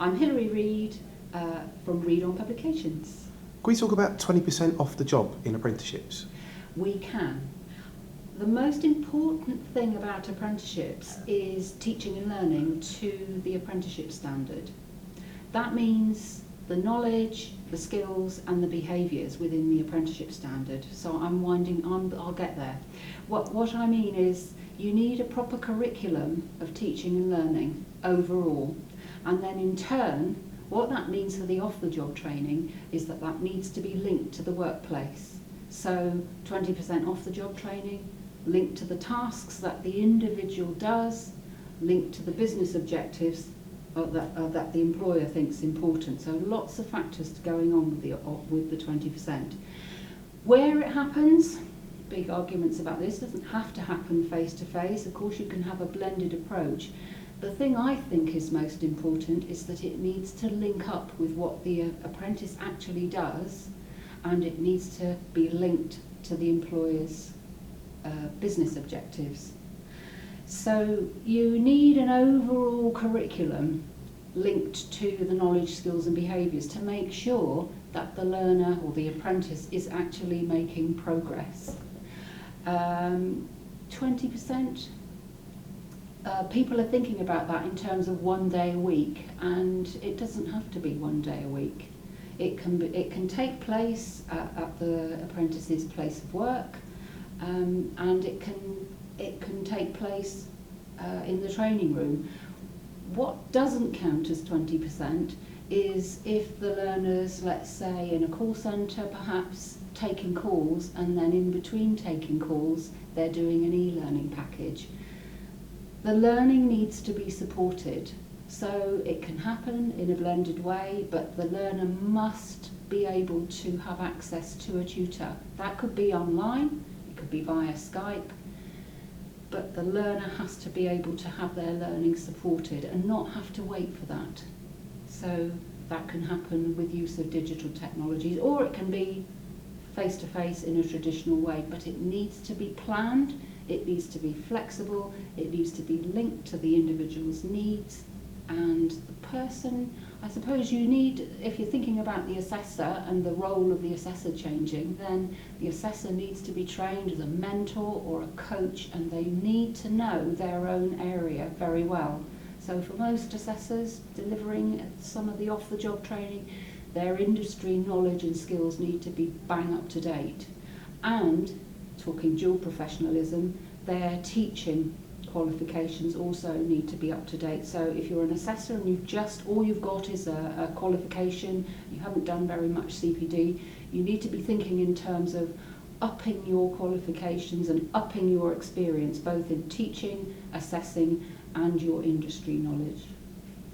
I'm Hilary Read from Read on Publications. Can we talk about 20% off the job in apprenticeships? We can. The most important thing about apprenticeships is teaching and learning to the apprenticeship standard. That means the knowledge, the skills and the behaviours within the apprenticeship standard. So I'll get there. What I mean is you need a proper curriculum of teaching and learning overall, and then in turn what that means for the off-the-job training is that needs to be linked to the workplace. So 20% off-the-job training, linked to the tasks that the individual does, linked to the business objectives that the employer thinks important. So lots of factors going on with the 20%. Where it happens, big arguments about this, doesn't have to happen face-to-face. Of course you can have a blended approach. The thing I think is most important is that it needs to link up with what the apprentice actually does, and it needs to be linked to the employer's business objectives. So you need an overall curriculum linked to the knowledge, skills and behaviours to make sure that the learner or the apprentice is actually making progress. 20%, people are thinking about that in terms of 1 day a week, and it doesn't have to be 1 day a week. It can take place at the apprentice's place of work, and it can take place in the training room. What doesn't count as 20% is if the learners, let's say in a call centre perhaps, taking calls, and then in between taking calls they're doing an e-learning package. The learning needs to be supported, so it can happen in a blended way, but the learner must be able to have access to a tutor. That could be online, it could be via Skype, but the learner has to be able to have their learning supported and not have to wait for that. So that can happen with use of digital technologies, or it can be face-to-face in a traditional way, but it needs to be planned, it needs to be flexible, it needs to be linked to the individual's needs and the person. I suppose you need, if you're thinking about the assessor and the role of the assessor changing, then the assessor needs to be trained as a mentor or a coach, and they need to know their own area very well. So for most assessors delivering some of the off-the-job training, their industry knowledge and skills need to be bang up to date. And, talking dual professionalism, their teaching qualifications also need to be up to date. So if you're an assessor and all you've got is a qualification, you haven't done very much CPD, you need to be thinking in terms of upping your qualifications and upping your experience both in teaching, assessing and your industry knowledge.